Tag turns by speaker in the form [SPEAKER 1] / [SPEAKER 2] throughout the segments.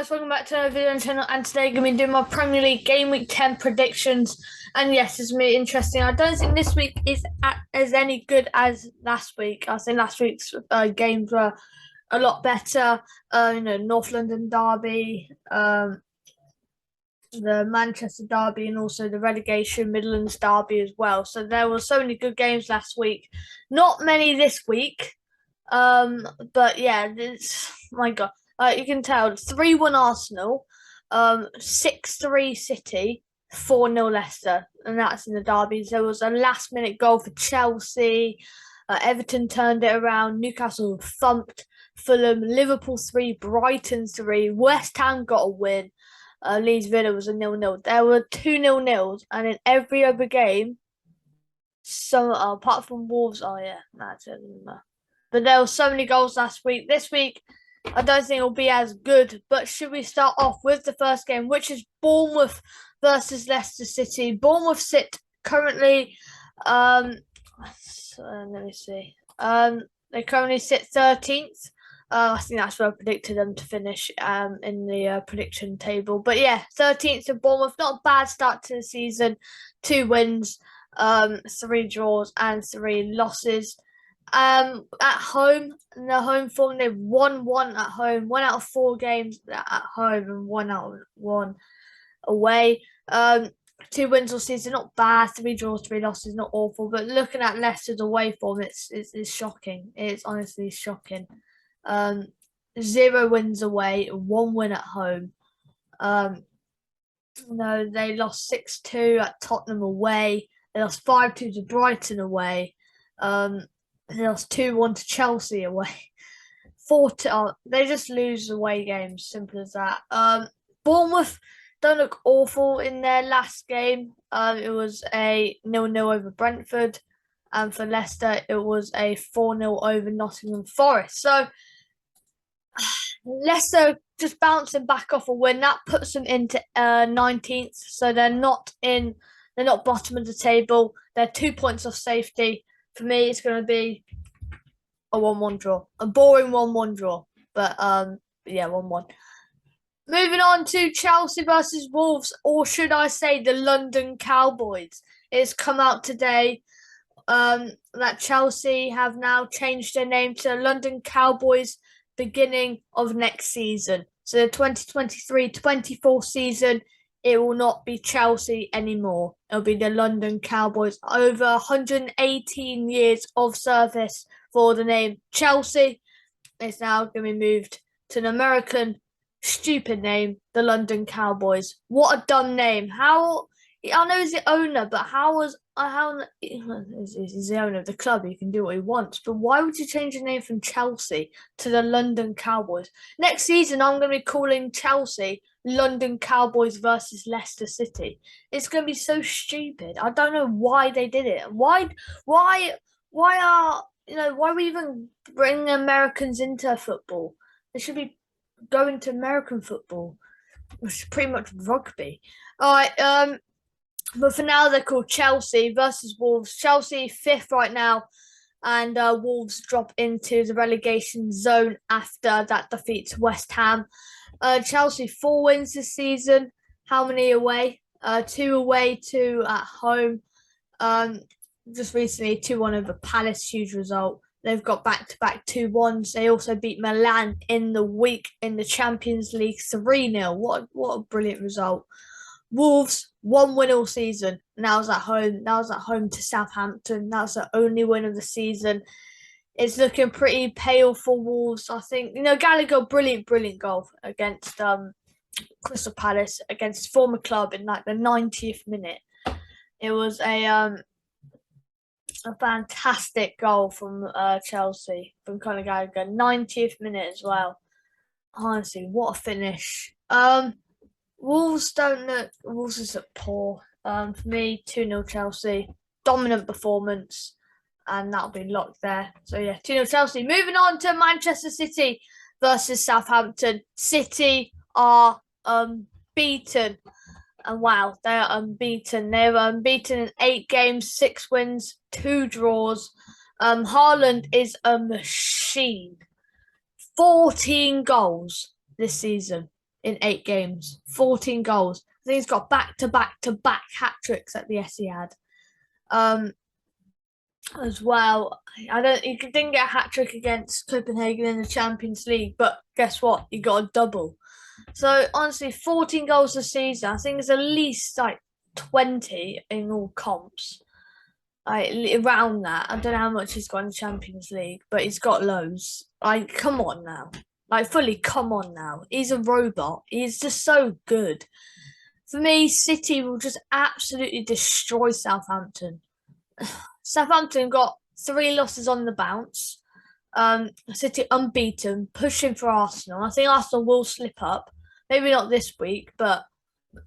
[SPEAKER 1] guys, welcome back to another video on the channel, and today I'm going to be doing my Premier League Game Week 10 predictions. And yes, it's going to be interesting. I don't think this week is as any good as last week. I think last week's games were a lot better. North London derby, the Manchester derby, and also the relegation Midlands derby as well. So there were so many good games last week. Not many this week. But yeah, my God. You can tell 3-1 Arsenal, 6-3 City, 4-0 Leicester, and that's in the derbies. There was a last-minute goal for Chelsea. Everton turned it around. Newcastle thumped Fulham. Liverpool 3, Brighton 3. West Ham got a win. Leeds Villa was a 0-0. There were 2 0-0s, and in every other game, apart from Wolves, that's it. But there were so many goals last week. This week, I don't think it'll be as good, but should we start off with the first game, which is Bournemouth versus Leicester City? Bournemouth sit currently, let me see. They currently sit 13th. I think that's where I predicted them to finish in the prediction table. But yeah, 13th of Bournemouth, not a bad start to the season. 2 wins, 3 draws, and 3 losses. At home, in their home form, they've won 1 at home, 1 out of 4 games at home, and 1 out of 1 away. 2 wins all season, not bad. 3 draws, 3 losses, not awful. But looking at Leicester's away form, it's shocking. It's honestly shocking. 0 wins away, 1 win at home. They lost 6-2 at Tottenham away. They lost 5-2 to Brighton away. They lost 2-1 to Chelsea away. They just lose away games, simple as that. Bournemouth don't look awful in their last game. It was a 0-0 over Brentford. And for Leicester, it was a 4-0 over Nottingham Forest. So, Leicester just bouncing back off a win. That puts them into 19th. So they're not bottom of the table. They're 2 points off safety. For me, it's going to be a 1-1 draw. A boring 1-1 draw. But, yeah, 1-1. Moving on to Chelsea versus Wolves, or should I say the London Cowboys. It's come out today that Chelsea have now changed their name to London Cowboys beginning of next season. So the 2023-24 season, it will not be Chelsea anymore. It'll be the London Cowboys. Over 118 years of service for the name Chelsea. It's now going to be moved to an American stupid name, the London Cowboys. What a dumb name. I know he's the owner, but he's the owner of the club. He can do what he wants. But why would you change the name from Chelsea to the London Cowboys? Next season, I'm going to be calling Chelsea London Cowboys versus Leicester City. It's going to be so stupid. I don't know why they did it. Why we even bring Americans into football? They should be going to American football, which is pretty much rugby. All right, but for now, they're called Chelsea versus Wolves. Chelsea 5th right now, and Wolves drop into the relegation zone after that defeats West Ham. Chelsea 4 wins this season. How many away? 2 away, 2 at home. Just recently, 2-1 over Palace, huge result. They've got back-to-back 2-1s. They also beat Milan in the week in the Champions League 3-0. What a brilliant result. Wolves, 1 win all season. Now it's at home. Now it's at home to Southampton. That's the only win of the season. It's looking pretty pale for Wolves. I think, Gallagher, brilliant goal against Crystal Palace, against his former club in like the 90th minute. It was a fantastic goal from Chelsea, from Conor Gallagher. 90th minute as well. Honestly, what a finish. Wolves just look poor. For me, 2-0 Chelsea. Dominant performance. And that'll be locked there. So yeah, 2-0 Chelsea. Moving on to Manchester City versus Southampton. City are unbeaten. And wow, they're unbeaten. They're unbeaten in 8 games, 6 wins, 2 draws. Haaland is a machine. 14 goals this season. in 8 games, 14 goals. I think he's got back-to-back-to-back hat tricks at the Etihad. As well, he didn't get a hat trick against Copenhagen in the Champions League, but guess what? He got a double. So honestly, 14 goals this season. I think it's at least like 20 in all comps. Like around that. I don't know how much he's got in the Champions League, but he's got loads. Like, come on now. Like, fully, come on now. He's a robot. He's just so good. For me, City will just absolutely destroy Southampton. Southampton got 3 losses on the bounce. City unbeaten, pushing for Arsenal. I think Arsenal will slip up. Maybe not this week, but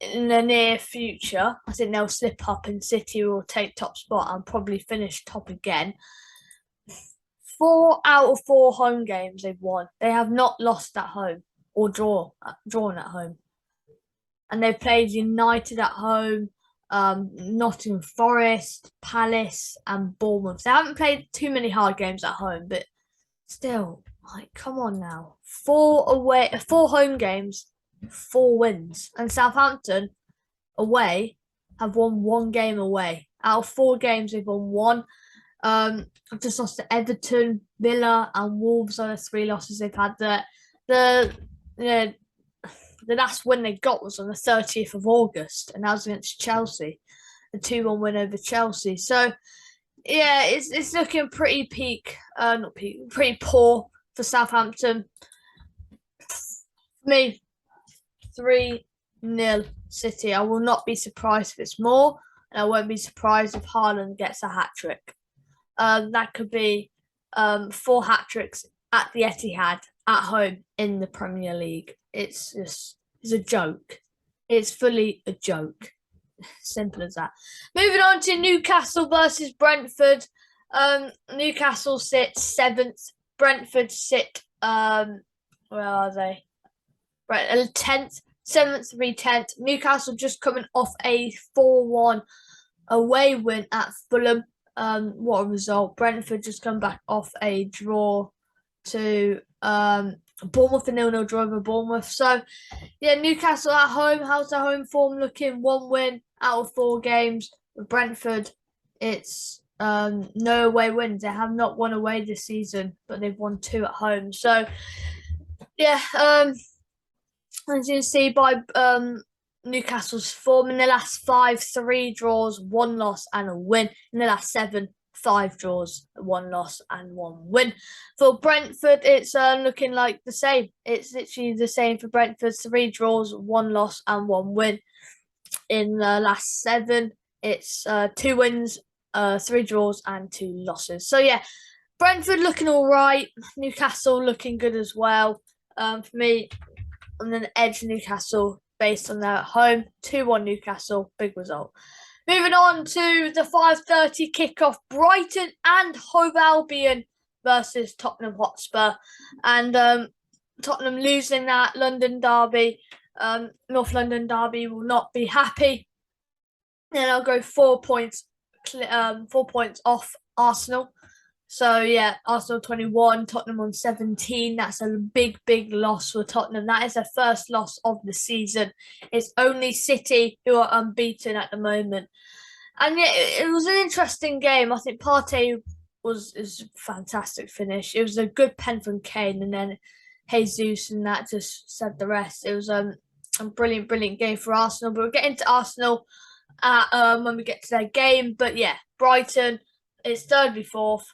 [SPEAKER 1] in the near future, I think they'll slip up and City will take top spot and probably finish top again. 4 out of 4 home games they've won. They have not lost at home or drawn at home. And they've played United at home, Nottingham Forest, Palace, and Bournemouth. They haven't played too many hard games at home, but still, like, come on now. 4 home games, 4 wins. And Southampton away have won 1 game away. Out of 4 games, they've won 1. I've just lost to Everton, Villa, and Wolves are the 3 losses they've had. The last win they got was on the 30th of August, and that was against Chelsea, a 2-1 win over Chelsea. So, yeah, it's looking pretty pretty poor for Southampton. For me, 3-0 City. I will not be surprised if it's more, and I won't be surprised if Haaland gets a hat trick. That could be 4 hat tricks at the Etihad at home in the Premier League. It's a joke. It's fully a joke. Simple as that. Moving on to Newcastle versus Brentford. Newcastle sit 7th. Brentford sit where are they? Right, 10th, 7th, 10th. Newcastle just coming off a 4-1 away win at Fulham. What a result. Brentford just come back off a draw to Bournemouth, a 0-0 draw over Bournemouth. So, yeah, Newcastle at home. How's their home form looking? 1 win out of 4 games. With Brentford, it's no away wins. They have not won away this season, but they've won 2 at home. So, yeah, as you can see by Newcastle's form in the last 5, 3 draws, 1 loss, and a win. In the last 7, 5 draws, 1 loss, and 1 win. For Brentford, it's looking like the same. It's literally the same for Brentford. 3 draws, 1 loss, and 1 win. In the last 7, it's 2 wins, 3 draws, and 2 losses. So, yeah, Brentford looking all right. Newcastle looking good as well. For me, I'm going to edge Newcastle based on their at home. 2-1 Newcastle, big result. Moving on to the 5:30 kickoff, Brighton and Hove Albion versus Tottenham Hotspur. And Tottenham losing that London derby. North London derby will not be happy. Then I'll go 4 points, 4 points off Arsenal. So, yeah, Arsenal 21, Tottenham on 17. That's a big, big loss for Tottenham. That is their first loss of the season. It's only City who are unbeaten at the moment. And, yeah, it was an interesting game. I think Partey was a fantastic finish. It was a good pen from Kane, and then Jesus and that just said the rest. It was a brilliant, brilliant game for Arsenal. But we'll get into Arsenal when we get to their game. But, yeah, Brighton, it's 3rd v 4th.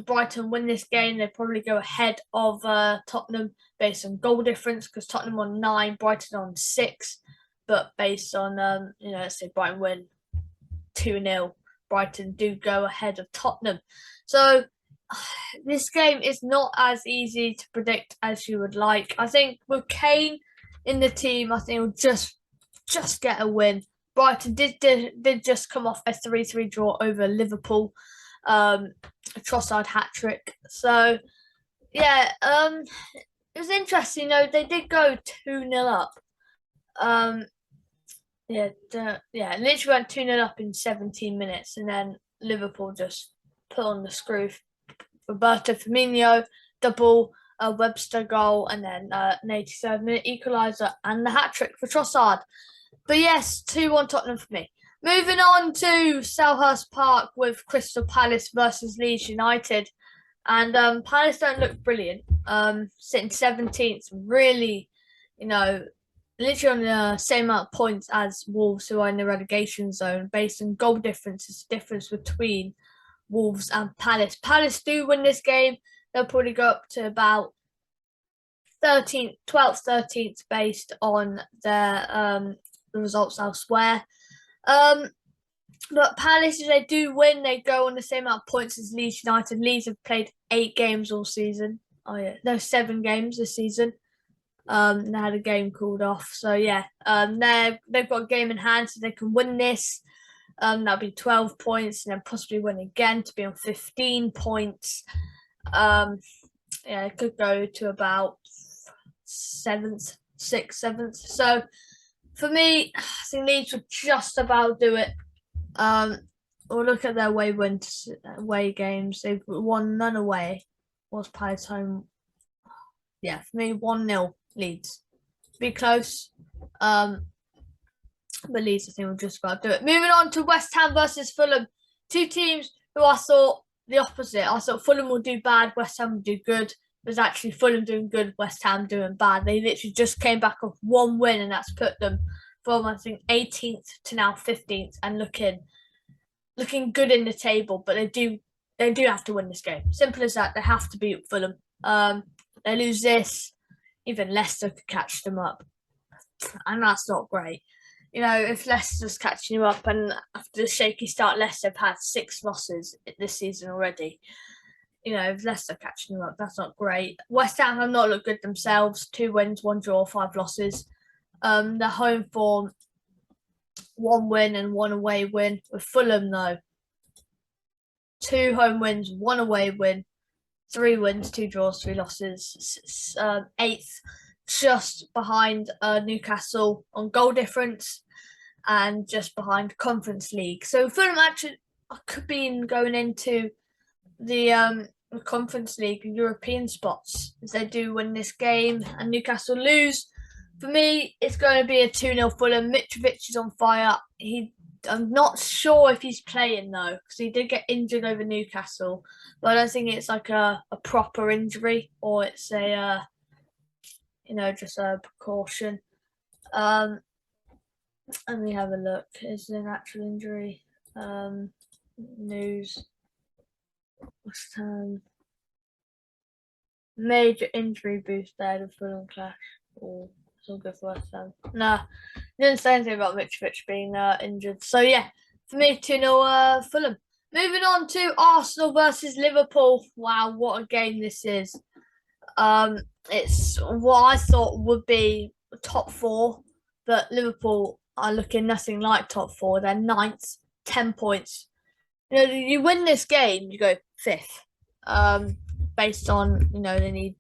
[SPEAKER 1] Brighton win this game, they probably go ahead of Tottenham based on goal difference because Tottenham on 9, Brighton on 6. But based on, let's say Brighton win 2-0, Brighton do go ahead of Tottenham. So this game is not as easy to predict as you would like. I think with Kane in the team, I think he'll just get a win. Brighton did just come off a 3-3 draw over Liverpool. A Trossard hat trick. So, yeah, it was interesting. They did go 2-0 up. Literally went 2-0 up in 17 minutes, and then Liverpool just put on the screw. Roberto Firmino double, a Webster goal, and then an 87-minute equaliser and the hat-trick for Trossard. But yes, 2-1 Tottenham for me. Moving on to Selhurst Park with Crystal Palace versus Leeds United. And Palace don't look brilliant. Sitting 17th, really, literally on the same amount of points as Wolves, who are in the relegation zone, based on goal difference. It's the difference between Wolves and Palace. Palace do win this game. They'll probably go up to about 13th, 12th, 13th based on their the results elsewhere. But Palace, if they do win, they go on the same amount of points as Leeds United. Leeds have played 8 games all season. Oh yeah, no, 7 games this season. They had a game called off. So yeah, they've got a game in hand, so they can win this. That'll be 12 points, and then possibly win again to be on 15 points. It could go to about 6th, 7th. So for me, I think Leeds will just about do it. We'll look at their away games. They've won none away. Was Palace home? Yeah, for me, 1-0 Leeds. Be close. But Leeds, I think, will just about do it. Moving on to West Ham versus Fulham. 2 teams who I thought the opposite. I thought Fulham will do bad, West Ham will do good. It was actually Fulham doing good, West Ham doing bad. They literally just came back off 1 win, and that's put them from, I think, 18th to now 15th, and looking good in the table. But they do have to win this game. Simple as that. They have to beat Fulham. They lose this, even Leicester could catch them up, and that's not great. If Leicester's catching you up, and after the shaky start, Leicester have had 6 losses this season already. If Leicester catching you up, that's not great. West Ham have not looked good themselves. 2 wins, 1 draw, 5 losses. Their home form, 1 win and 1 away win. With Fulham, though, 2 home wins, 1 away win, 3 wins, 2 draws, 3 losses. 8th, just behind Newcastle on goal difference, and just behind Conference League. So Fulham actually could be going into the Conference League European spots if they do win this game and Newcastle lose. For me, it's going to be a 2-0 Fulham. Mitrovic is on fire. I'm not sure if he's playing, though, because he did get injured over Newcastle. But I don't think it's like a proper injury, or it's just a precaution. Let me have a look. Is it an actual injury? News. West Ham. Major injury boost there, the Fulham clash. Oh, it's all good for West Ham. Nah, didn't say anything about Mitrovic being injured. So yeah, for me, 2-0 Fulham. Moving on to Arsenal versus Liverpool. Wow, what a game this is. It's what I thought would be top 4, but Liverpool are looking nothing like top 4. They're 9th, 10 points. You win this game, you go 5th. Based on, they need,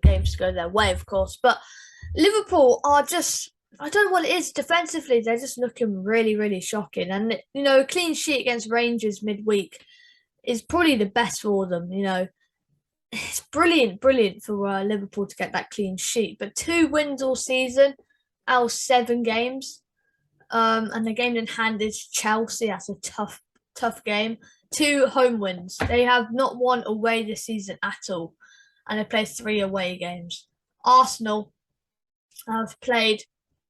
[SPEAKER 1] games to go their way, of course. But Liverpool are just, I don't know what it is defensively. They're just looking really, really shocking. And, a clean sheet against Rangers midweek is probably the best for them, It's brilliant for Liverpool to get that clean sheet. But 2 wins all season out of 7 games. And the game in hand is Chelsea. That's a tough game. 2 home wins. They have not won away this season at all. And they play 3 away games. Arsenal have played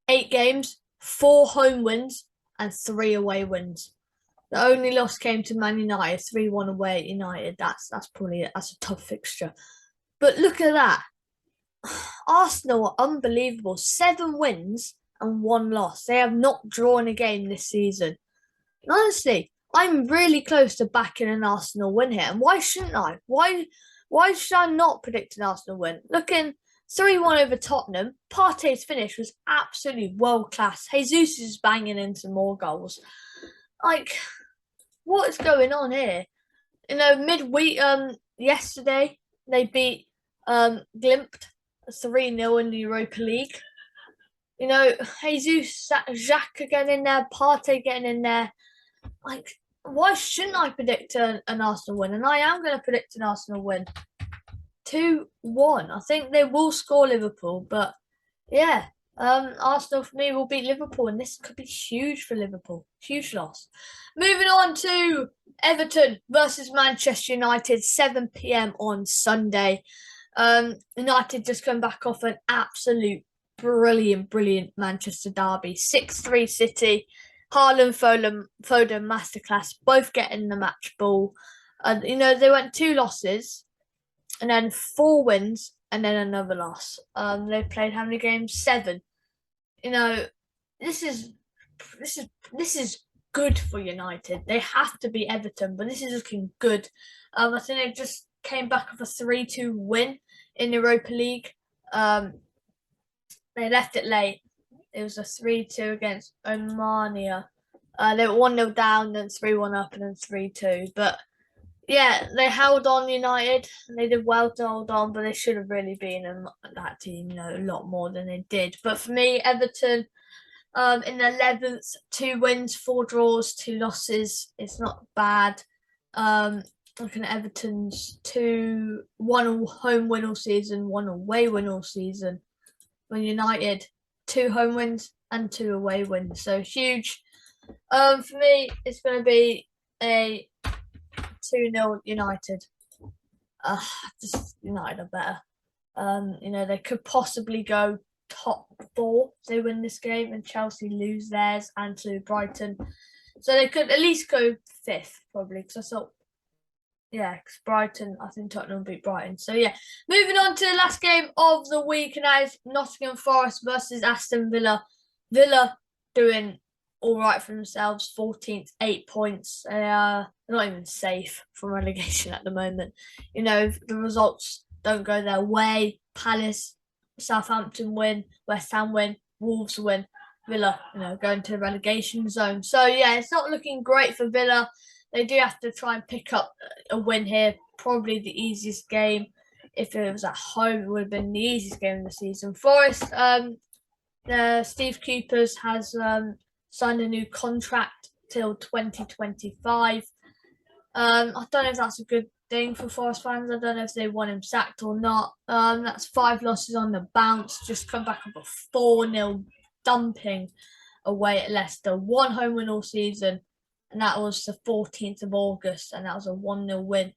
[SPEAKER 1] 8 games, 4 home wins, and 3 away wins. The only loss came to Man United, 3-1 away at United. That's a tough fixture. But look at that. Arsenal are unbelievable. 7 wins and 1 loss. They have not drawn a game this season. And honestly, I'm really close to backing an Arsenal win here. And why shouldn't I? Why should I not predict an Arsenal win? Looking 3-1 over Tottenham, Partey's finish was absolutely world class. Jesus is banging in some more goals. What is going on here? Midweek, yesterday they beat Glimt 3-0 in the Europa League. Jesus, Jacques again in there, Partey getting in there. Why shouldn't I predict an Arsenal win? And I am going to predict an Arsenal win. 2-1. I think they will score Liverpool, but yeah. Arsenal for me will beat Liverpool, and this could be huge for Liverpool. Huge loss. Moving on to Everton versus Manchester United, 7 p.m. on Sunday. United just come back off an absolute brilliant Manchester derby. 6-3 City. Haaland, Foden masterclass, both getting the match ball. They went 2 losses and then 4 wins and then another loss. They played how many games? 7. This is this is good for United. They have to beat Everton, but this is looking good. I think they just came back with a 3-2 win in the Europa League. They left it late. It was a 3-2 against Omania. They were 1-0 down, then 3-1 up, and then 3-2. But yeah, they held on United. They did well to hold on, but they should have really been that team, a lot more than they did. But for me, Everton, in the 11th, 2 wins, 4 draws, 2 losses. It's not bad. Looking at Everton's 1 home win all season, 1 away win all season. When United, 2 home wins and 2 away wins. So huge. For me, it's going to be a 2-0 United. Just United are better. They could possibly go top 4 if they win this game and Chelsea lose theirs and to Brighton. So they could at least go 5th, probably, because I thought, because Brighton, I think Tottenham will beat Brighton. So yeah, moving on to the last game of the week, and that is Nottingham Forest versus Aston Villa. Villa doing all right for themselves, 14th, 8 points. They are not even safe from relegation at the moment. If the results don't go their way, Palace, Southampton win, West Ham win, Wolves win, Villa, go into the relegation zone. So yeah, it's not looking great for Villa. They do have to try and pick up a win here. Probably the easiest game. If it was at home, it would have been the easiest game of the season. Forest, Steve Coopers has signed a new contract till 2025. I don't know if that's a good thing for Forest fans. I don't know if they want him sacked or not. That's 5 losses on the bounce. Just come back with a 4-0 dumping away at Leicester. 1 home win all season, and that was the 14th of August, and that was a 1-0 win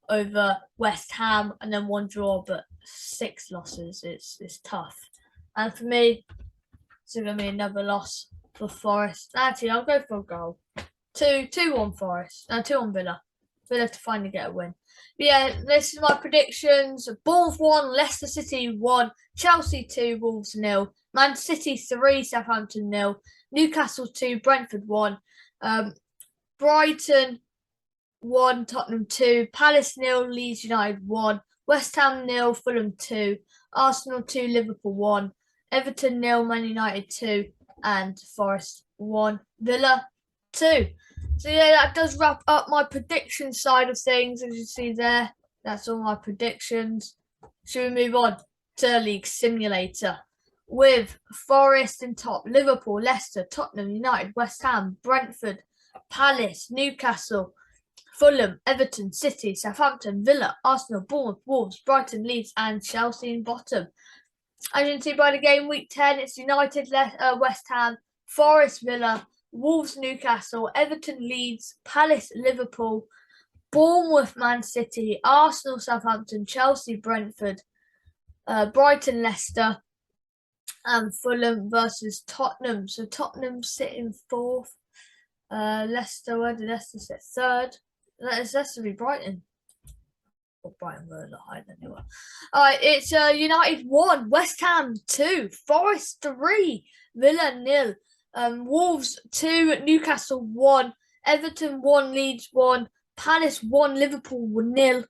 [SPEAKER 1] over West Ham, and then 1 draw, but 6 losses. It's tough. And for me, it's going to be another loss for Forest. Actually, I'll go for a goal. 2-1 Forest. 2-1 Villa. Villa to finally get a win. But yeah, this is my predictions. Bournemouth 1, Leicester City 1, Chelsea 2, Wolves 0, Man City 3, Southampton 0, Newcastle 2, Brentford 1, Brighton 1, Tottenham 2, Palace 0, Leeds United 1, West Ham 0, Fulham 2, Arsenal 2, Liverpool 1, Everton 0, Man United 2, and Forest 1, Villa 2. So yeah, that does wrap up my prediction side of things. As you see there, that's all my predictions. Should we move on to League Simulator with Forest in top, Liverpool, Leicester, Tottenham, United, West Ham, Brentford, Palace, Newcastle, Fulham, Everton, City, Southampton, Villa, Arsenal, Bournemouth, Wolves, Brighton, Leeds, and Chelsea in bottom. As you can see by the game week 10, it's United, West Ham, Forest, Villa, Wolves, Newcastle, Everton, Leeds, Palace, Liverpool, Bournemouth, Man City, Arsenal, Southampton, Chelsea, Brentford, Brighton, Leicester, and Fulham versus Tottenham. So Tottenham sitting 4th. Leicester, where did Leicester sit? 3rd. It's Leicester v Brighton. Or Brighton were a lot higher than they were. Alright, it's United 1, West Ham 2, Forest 3, Villa 0. Wolves 2, Newcastle 1, Everton 1, Leeds 1, Palace 1, Liverpool 0,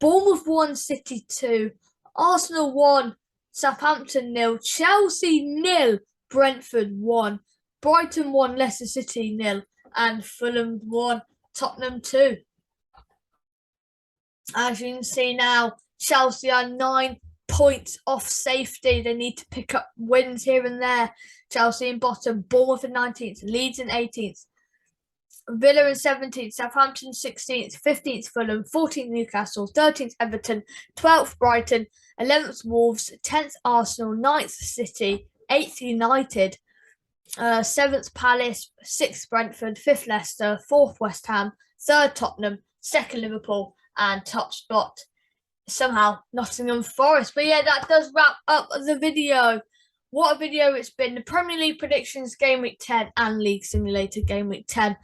[SPEAKER 1] Bournemouth 1, City 2, Arsenal 1, Southampton 0, Chelsea 0, Brentford 1, Brighton 1, Leicester City 0, and Fulham 1, Tottenham 2. As you can see now, Chelsea are 9 points off safety. They need to pick up wins here and there. Chelsea in bottom, Bournemouth in 19th, Leeds in 18th, Villa in 17th, Southampton 16th, 15th Fulham, 14th Newcastle, 13th Everton, 12th Brighton, 11th Wolves, 10th Arsenal, 9th City, 8th United, 7th Palace, 6th Brentford, 5th Leicester, 4th West Ham, 3rd Tottenham, 2nd Liverpool, and top spot somehow Nottingham Forest. But yeah, that does wrap up the video. What a video it's been. The Premier League predictions game week 10 and League Simulator game week 10.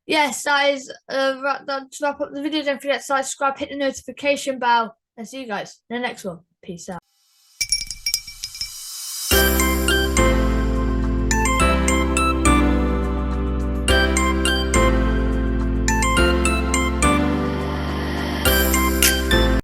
[SPEAKER 1] Yes, that is that's wrap up the video. Don't forget to subscribe, hit the notification bell, and see you guys in the next one. Peace out.